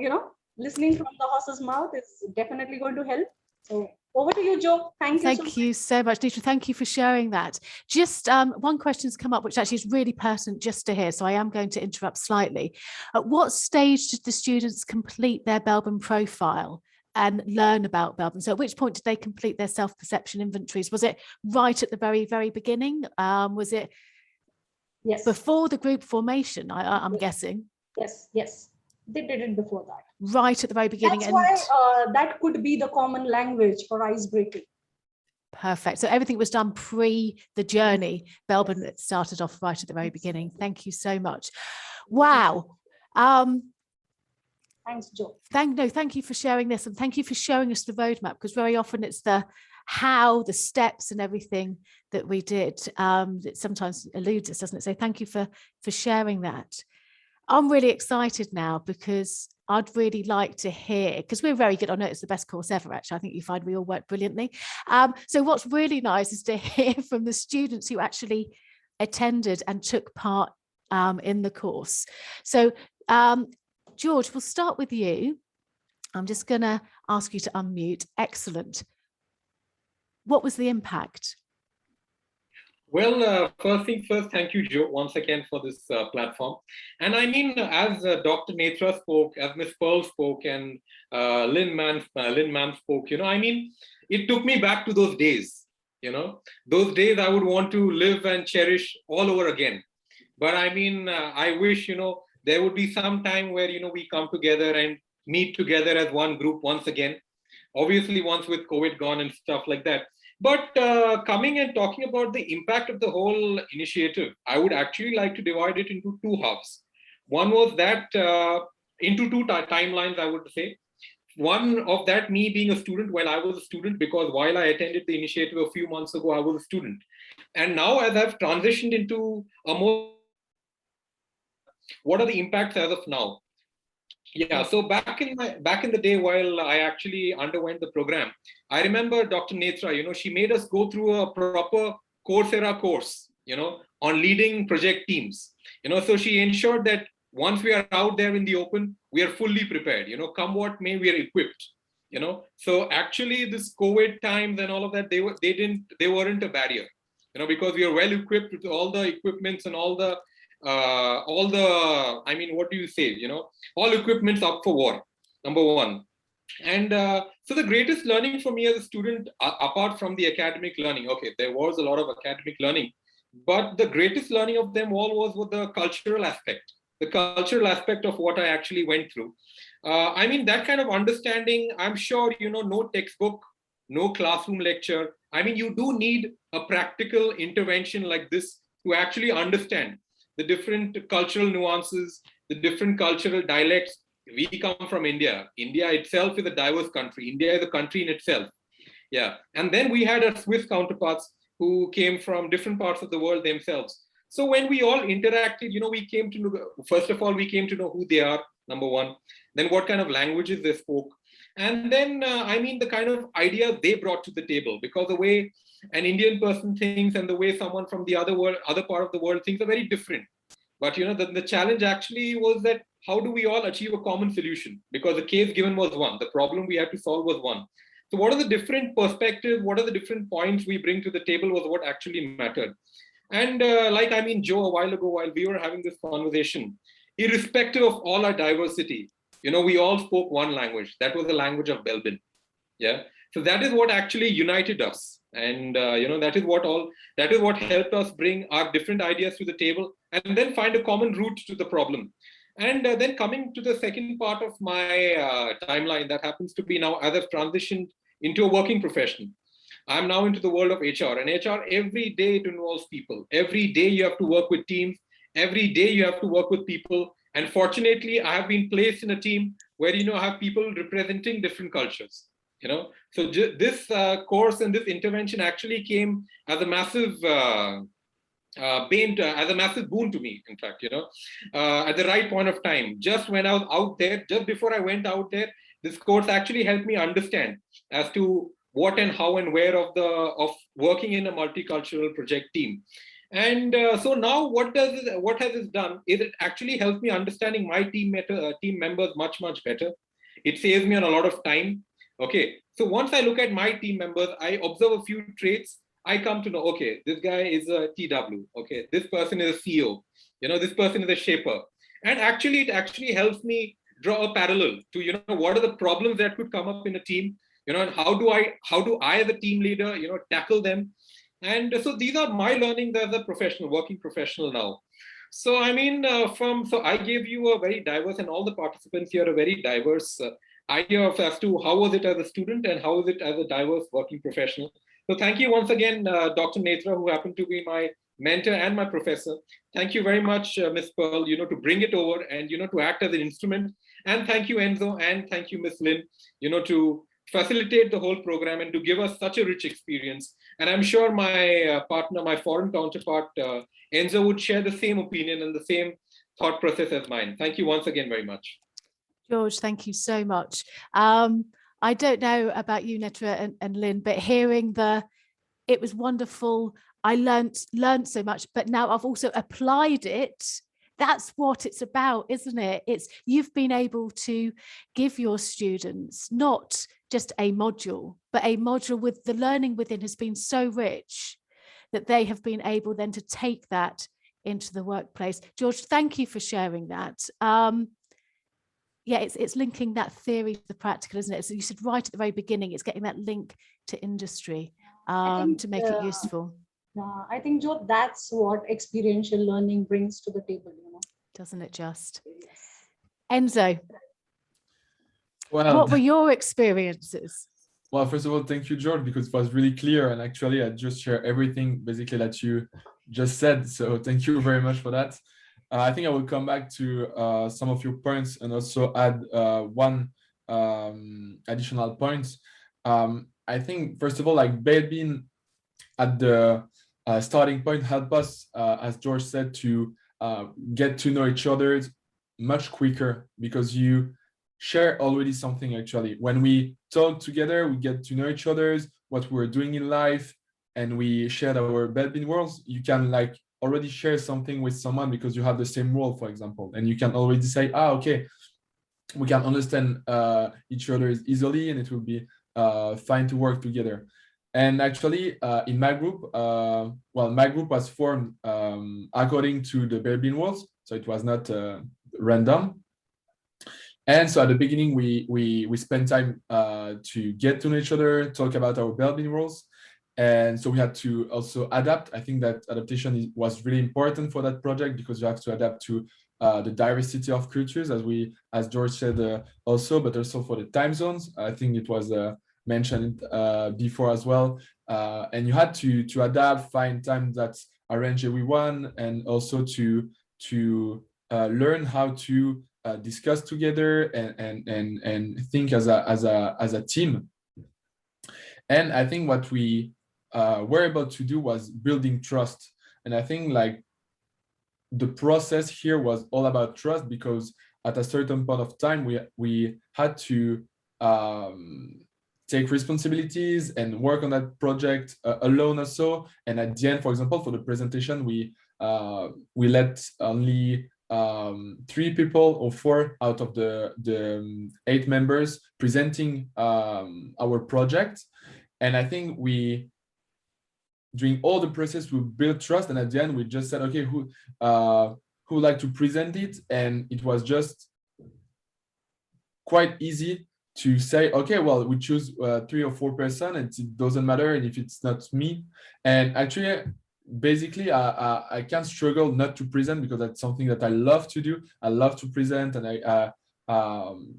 Speaker 4: listening from the horse's mouth is definitely going to help. So over to you, Jo.
Speaker 1: Thank you so much, Nisha. Thank you for sharing that. Just one question's come up, which actually is really pertinent just to hear. So I am going to interrupt slightly. At what stage did the students complete their Belbin profile and learn about Belbin? So at which point did they complete their self-perception inventories? Was it right at the very, very beginning? Was it before the group formation, I'm guessing?
Speaker 4: Yes. They did it before that.
Speaker 1: Right at the very beginning.
Speaker 4: That's why that could be the common language for ice breaking.
Speaker 1: Perfect. So everything was done pre the journey. Belbin started off right at the very beginning. Thank you so much. Wow.
Speaker 4: Thanks, Jo.
Speaker 1: Thank you for sharing this, and thank you for showing us the roadmap, because very often it's the how the steps and everything that we did. It sometimes eludes us, doesn't it? So thank you for sharing that. I'm really excited now because I'd really like to hear, because we're very good. I know it's the best course ever, actually. I think you find we all work brilliantly. So what's really nice is to hear from the students who actually attended and took part in the course. So George, we'll start with you. I'm just going to ask you to unmute. Excellent. What was the impact?
Speaker 5: Well, first thing first, thank you, Joe, once again for this platform. And I mean, as Dr. Netra spoke, as Ms. Pearl spoke, and Lynn Mann spoke, you know, I mean, it took me back to those days, you know, those days I would want to live and cherish all over again. But I mean, I wish, you know, there would be some time where, you know, we come together and meet together as one group once again. Obviously, once with COVID gone and stuff like that. But coming and talking about the impact of the whole initiative, I would actually like to divide it into two halves. One was that into two timelines, I would say. One of that, me being a student while I was a student, because while I attended the initiative a few months ago, I was a student. And now as I've transitioned into a more, what are the impacts as of now? Yeah, so back in the day while I actually underwent the program, I remember Dr. Netra, you know, she made us go through a proper Coursera course, you know, on leading project teams. You know, so she ensured that once we are out there in the open, we are fully prepared, you know, come what may, we are equipped, you know. So actually this COVID times and all of that, they weren't a barrier, you know, because we are well equipped with all the equipments and all the I mean, what do you say, you know, all equipment's up for war, number one. And so the greatest learning for me as a student, apart from the academic learning, okay, there was a lot of academic learning, but the greatest learning of them all was with the cultural aspect of what I actually went through. I mean, that kind of understanding, I'm sure, you know, no textbook, no classroom lecture. I mean, you do need a practical intervention like this to actually understand the different cultural nuances, the different cultural dialects. We come from India. India itself is a diverse country. India is a country in itself. Yeah. And then we had our Swiss counterparts who came from different parts of the world themselves. So when we all interacted, you know, we came to know, first of all, we came to know who they are, number one, then what kind of languages they spoke. And then, I mean, the kind of ideas they brought to the table, because the way an Indian person thinks and the way someone from the other part of the world thinks are very different. But, you know, the challenge actually was that how do we all achieve a common solution? Because the case given was one, the problem we had to solve was one. So what are the different perspectives? What are the different points we bring to the table was what actually mattered. And like, I mean, Joe, a while ago, while we were having this conversation, irrespective of all our diversity, you know, we all spoke one language. That was the language of Belbin. Yeah. So that is what actually united us. And, you know, that is what helped us bring our different ideas to the table and then find a common root to the problem. And then coming to the second part of my timeline, that happens to be now as I've transitioned into a working profession. I'm now into the world of HR, and HR every day it involves people. Every day you have to work with teams. Every day you have to work with people. And fortunately, I have been placed in a team where, you know, I have people representing different cultures. You know, so this course and this intervention actually came as a massive as a massive boon to me, in fact, you know, at the right point of time. Just when I was out there, just before I went out there, this course actually helped me understand as to what and how and where of working in a multicultural project team. And so now what has it done is it actually helps me understanding my team members much better. It saves me on a lot of time. Okay, so once I look at my team members, I observe a few traits. I come to know, okay, this guy is a TW. Okay, this person is a CEO. You know, this person is a shaper. And actually, it actually helps me draw a parallel to, you know, what are the problems that could come up in a team. You know, and how do I as a team leader, you know, tackle them. And so these are my learnings as a professional, working professional now. So I mean, so I gave you a very diverse, and all the participants here are very diverse idea of as to how was it as a student and how is it as a diverse working professional. So thank you once again, Dr. Netra, who happened to be my mentor and my professor. Thank you very much, Ms. Pearl, you know, to bring it over and, you know, to act as an instrument. And thank you, Enzo, and thank you, Ms. Lynn, you know, to facilitate the whole program and to give us such a rich experience. And I'm sure my partner, my foreign counterpart, Enzo, would share the same opinion and the same thought process as mine. Thank you once again very much.
Speaker 1: George, thank you so much. I don't know about you, Netra and Lynn, but hearing it was wonderful. I learned so much, but now I've also applied it. That's what it's about, isn't it? You've been able to give your students not just a module, but a module with the learning within has been so rich that they have been able then to take that into the workplace. George, thank you for sharing that. Yeah, it's linking that theory to the practical, isn't it? So you said right at the very beginning, it's getting that link to industry to make it useful.
Speaker 4: I think, Joe, that's what experiential learning brings to the table,
Speaker 1: Doesn't it just? Enzo,
Speaker 6: Well,
Speaker 1: what were your experiences?
Speaker 6: Well, first of all, thank you, George, because it was really clear. And actually, I just share everything basically that you just said. So thank you very much for that. I think I will come back to some of your points and also add one additional point. I think, first of all, like Belbin at the starting point helped us, as George said, to get to know each other much quicker because you share already something. Actually, when we talk together, we get to know each other, what we're doing in life, and we share our Belbin worlds. You can like already share something with someone because you have the same role, for example, and you can already say, okay, we can understand each other easily and it will be fine to work together. And actually, in my group, my group was formed according to the Belbin rules, so it was not random. And so at the beginning, we spent time to get to know each other, talk about our Belbin rules, and so we had to also adapt. I think that adaptation was really important for that project because you have to adapt to the diversity of cultures, as George said also, but also for the time zones. I think it was mentioned before as well. And you had to adapt, find time that arrange everyone, and also to learn how to discuss together and think as a team. And I think what we were able to do was building trust. And I think like the process here was all about trust because at a certain point of time we had to take responsibilities and work on that project alone also. And at the end, for example, for the presentation, we let only 3 people or 4 out of the 8 members presenting our project. And I think during all the process, we built trust. And at the end, we just said, okay, who would like to present it? And it was just quite easy to say, okay, well, we choose 3 or 4 person, and it doesn't matter if it's not me. And actually, basically, I can't struggle not to present because that's something that I love to do. I love to present, and I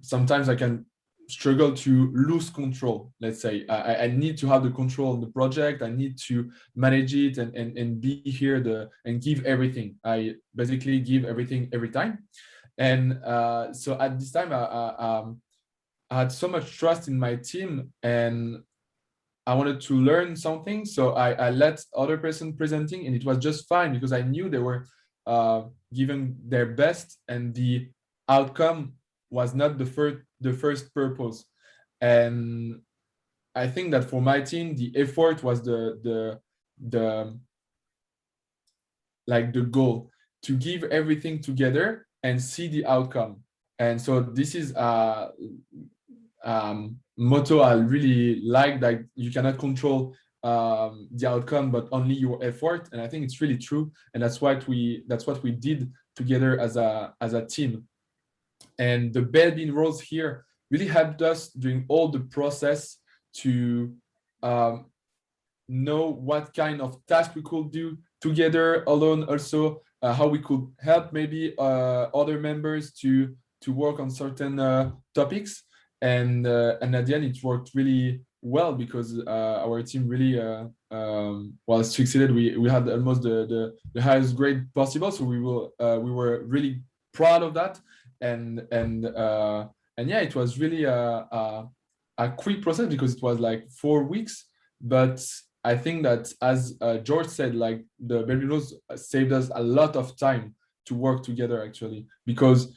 Speaker 6: sometimes I can struggle to lose control. Let's say I need to have the control on the project. I need to manage it and be here and give everything. I basically give everything every time. And so at this time, I had so much trust in my team and I wanted to learn something. So I let other person presenting, and it was just fine because I knew they were giving their best and the outcome was not the first purpose. And I think that for my team, the effort was the goal to give everything together and see the outcome. And so this is motto I really like, that you cannot control the outcome, but only your effort. And I think it's really true. And that's what we did together as a team. And the Belbin roles here really helped us during all the process to know what kind of task we could do together, alone, also how we could help maybe other members to work on certain topics. And at the end, it worked really well because our team really succeeded. We had almost the highest grade possible, so we were really proud of that. And yeah, it was really a quick process because it was like 4 weeks, but I think that, as George said, like the Belbin rules saved us a lot of time to work together, actually, because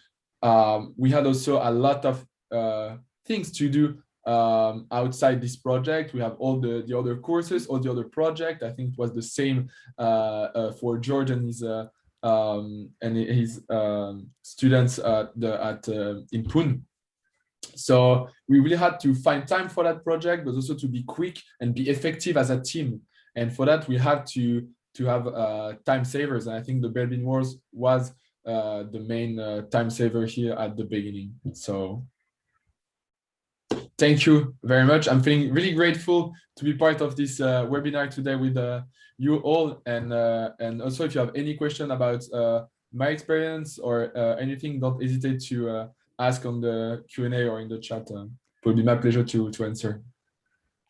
Speaker 6: we had also a lot of things to do outside this project. We have all the other courses, all the other projects. I think it was the same for George and his students in Pune. So we really had to find time for that project, but also to be quick and be effective as a team. And for that, we had to have time savers. And I think the Belbin Wars was the main time saver here at the beginning. So thank you very much. I'm feeling really grateful to be part of this webinar today with you all. And also, if you have any question about my experience or anything, don't hesitate to ask on the Q&A or in the chat. It will be my pleasure to answer.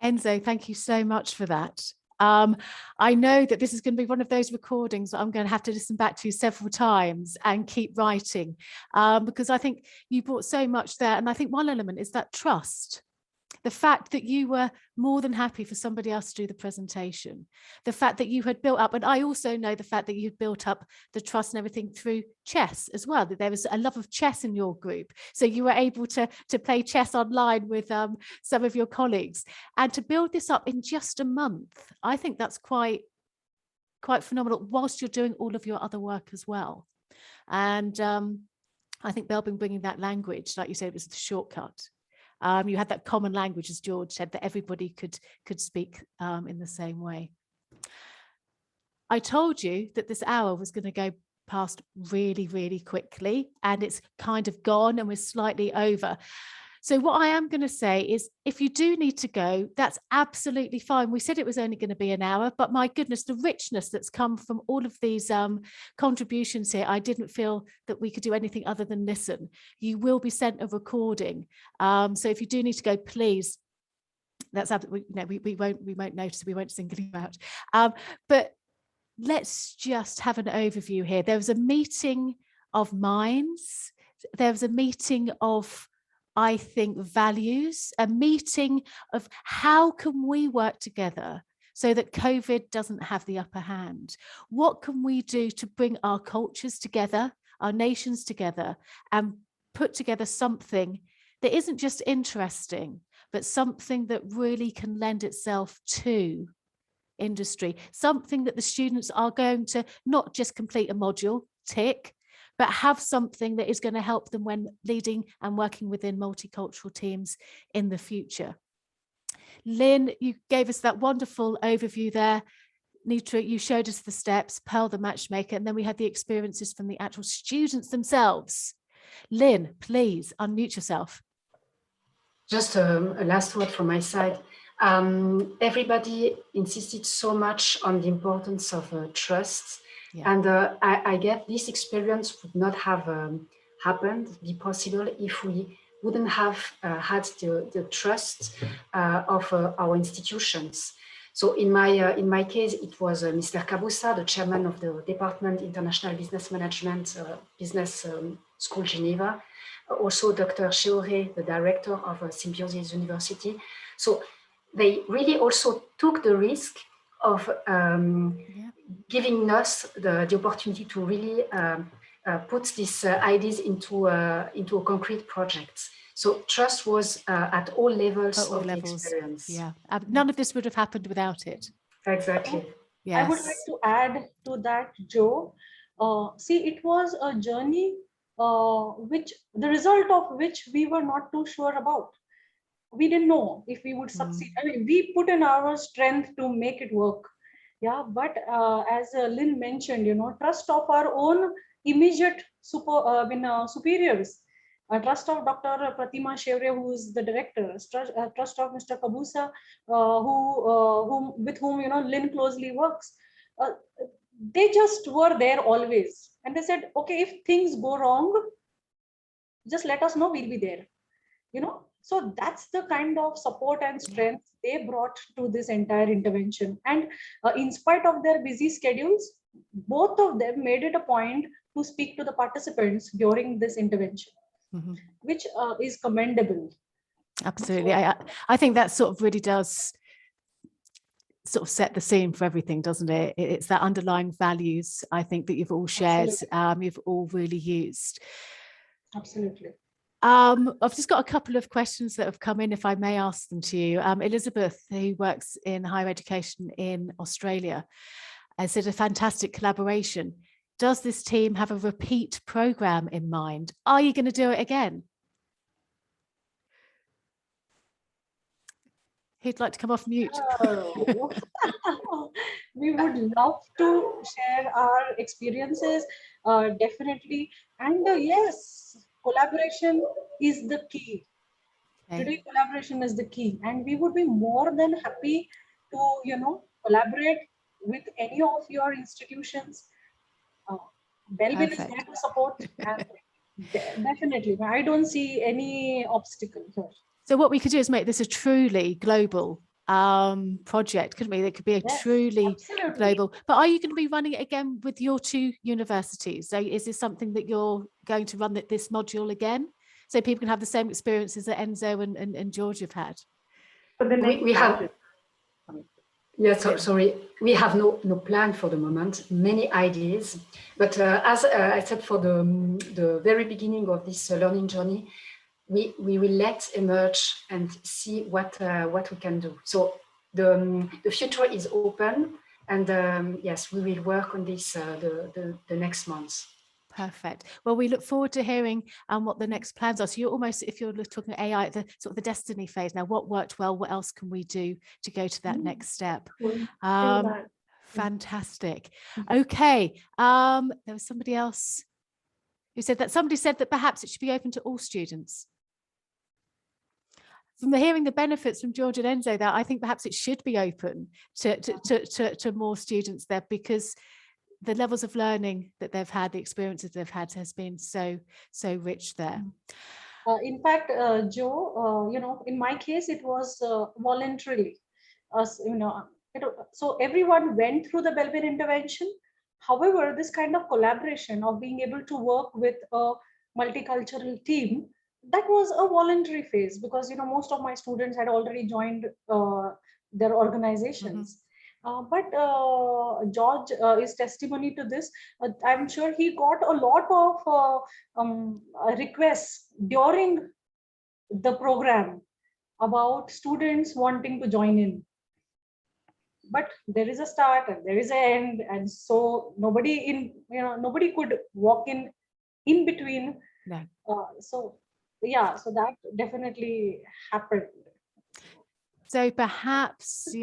Speaker 1: Enzo, thank you so much for that. I know that this is going to be one of those recordings that I'm going to have to listen back to several times and keep writing, because I think you brought so much there. And I think one element is that trust. The fact that you were more than happy for somebody else to do the presentation, the fact that you had built up, and I also know the fact that you had built up the trust and everything through chess as well, that there was a love of chess in your group. So you were able to play chess online with some of your colleagues, and to build this up in just a month. I think that's quite phenomenal, whilst you're doing all of your other work as well. And I think Belbin bringing that language, like you said, it was the shortcut. You had that common language, as George said, that everybody could speak in the same way. I told you that this hour was going to go past really, really quickly, and it's kind of gone, and we're slightly over. So what I am going to say is, if you do need to go, that's absolutely fine. We said it was only going to be an hour, but my goodness, the richness that's come from all of these contributions here, I didn't feel that we could do anything other than listen. You will be sent a recording. So if you do need to go, please, that's absolutely, we won't notice, we won't single you out. But let's just have an overview here. There was a meeting of minds. There was a meeting of, I think, values, a meeting of how can we work together so that COVID doesn't have the upper hand? What can we do to bring our cultures together, our nations together, and put together something that isn't just interesting, but something that really can lend itself to industry, something that the students are going to not just complete a module, tick, but have something that is going to help them when leading and working within multicultural teams in the future. Lynn, you gave us that wonderful overview there. Nitra, you showed us the steps, Pearl the matchmaker, and then we had the experiences from the actual students themselves. Lynn, please unmute yourself.
Speaker 3: Just a last word from my side. Everybody insisted so much on the importance of trust. Yeah. And I get this experience would not have be possible if we wouldn't have had the trust of our institutions. So in my case, it was Mr. Kabusa, the chairman of the Department International Business Management, Business School Geneva. Also Dr. Sheore, the director of Symbiosis University. So they really also took the risk of giving us the opportunity to really put these ideas into concrete projects. So trust was at all levels of the experience.
Speaker 1: Yeah, none of this would have happened without it.
Speaker 3: Exactly.
Speaker 1: Yes.
Speaker 4: I would like to add to that, Joe. See, it was a journey which the result of which we were not too sure about. We didn't know if we would succeed. I mean, we put in our strength to make it work. Yeah, but as Lynn mentioned, trust of our own immediate superiors, trust of Dr. Pratima Sheore, who is the director, trust of Mr. Kabusa, with whom Lynn closely works. They just were there always, and they said, okay, if things go wrong, just let us know, we'll be there. So that's the kind of support and strength they brought to this entire intervention. And in spite of their busy schedules, both of them made it a point to speak to the participants during this intervention, which is commendable.
Speaker 1: Absolutely. I think that sort of really does sort of set the scene for everything, doesn't it? It's that underlying values, I think, that you've all shared, you've all really used.
Speaker 4: Absolutely.
Speaker 1: I've just got a couple of questions that have come in, if I may ask them to you. Elizabeth, who works in higher education in Australia, has said a fantastic collaboration. Does this team have a repeat program in mind? Are you going to do it again? Who'd like to come off mute?
Speaker 4: Oh. We would love to share our experiences, definitely. And yes, collaboration is the key.
Speaker 1: Okay.
Speaker 4: Today, collaboration is the key. And we would be more than happy to, collaborate with any of your institutions. Belbin is there to support. And definitely, I don't see any obstacle here.
Speaker 1: So what we could do is make this a truly global project, couldn't we? It could be a truly global. But are you going to be running it again with your two universities? So is this something that you're going to run this module again, so people can have the same experiences that Enzo and George have had?
Speaker 3: We have. Yes, sorry, we have no plan for the moment, many ideas, but as I said, for the very beginning of this learning journey, we will let emerge and see what we can do. So the future is open, and yes, we will work on this the next months.
Speaker 1: Perfect. Well, we look forward to hearing what the next plans are. So you're almost, if you're talking AI, the sort of the destiny phase now, what worked well, what else can we do to go to that next step? Fantastic. Okay. There was somebody else who said that perhaps it should be open to all students. From hearing the benefits from George and Enzo, that I think perhaps it should be open to more students there, because the levels of learning that they've had, the experiences they've had, has been so rich there.
Speaker 4: In fact, Joe, in my case, it was voluntarily. So everyone went through the Belbin intervention. However, this kind of collaboration of being able to work with a multicultural team, that was a voluntary phase, because most of my students had already joined their organizations. But George is testimony to this. I'm sure he got a lot of requests during the program about students wanting to join in. But there is a start and there is an end, and so nobody could walk in between.
Speaker 1: No.
Speaker 4: So that definitely happened.
Speaker 1: So perhaps,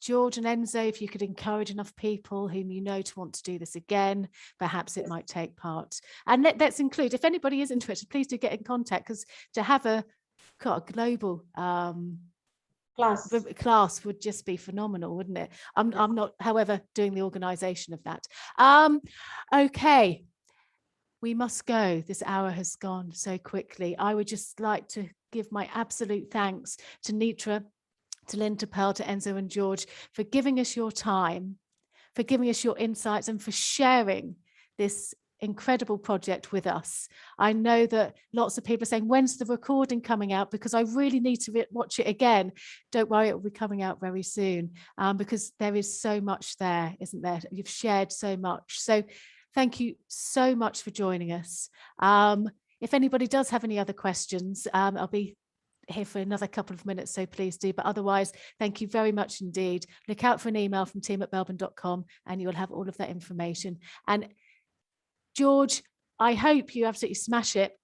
Speaker 1: George and Enzo, if you could encourage enough people whom to want to do this again, perhaps it might take part. And let's include, if anybody is interested, please do get in contact, because to have a global class would just be phenomenal, wouldn't it? I'm not, however, doing the organisation of that. Okay. We must go. This hour has gone so quickly. I would just like to give my absolute thanks to Nitra, to Lynn, to Pearl, to Enzo and George for giving us your time, for giving us your insights, and for sharing this incredible project with us. I know that lots of people are saying, when's the recording coming out? Because I really need to watch it again. Don't worry, it will be coming out very soon, because there is so much there, isn't there? You've shared so much. So thank you so much for joining us. If anybody does have any other questions, I'll be here for another couple of minutes, so please do. But otherwise, thank you very much indeed. Look out for an email from team@belbin.com and you'll have all of that information. And George, I hope you absolutely smash it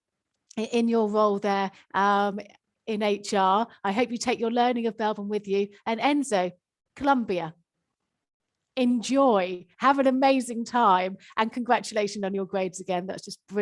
Speaker 1: in your role there in HR. I hope you take your learning of Belbin with you. And Enzo, Colombia, enjoy, have an amazing time, and congratulations on your grades again. That's just brilliant.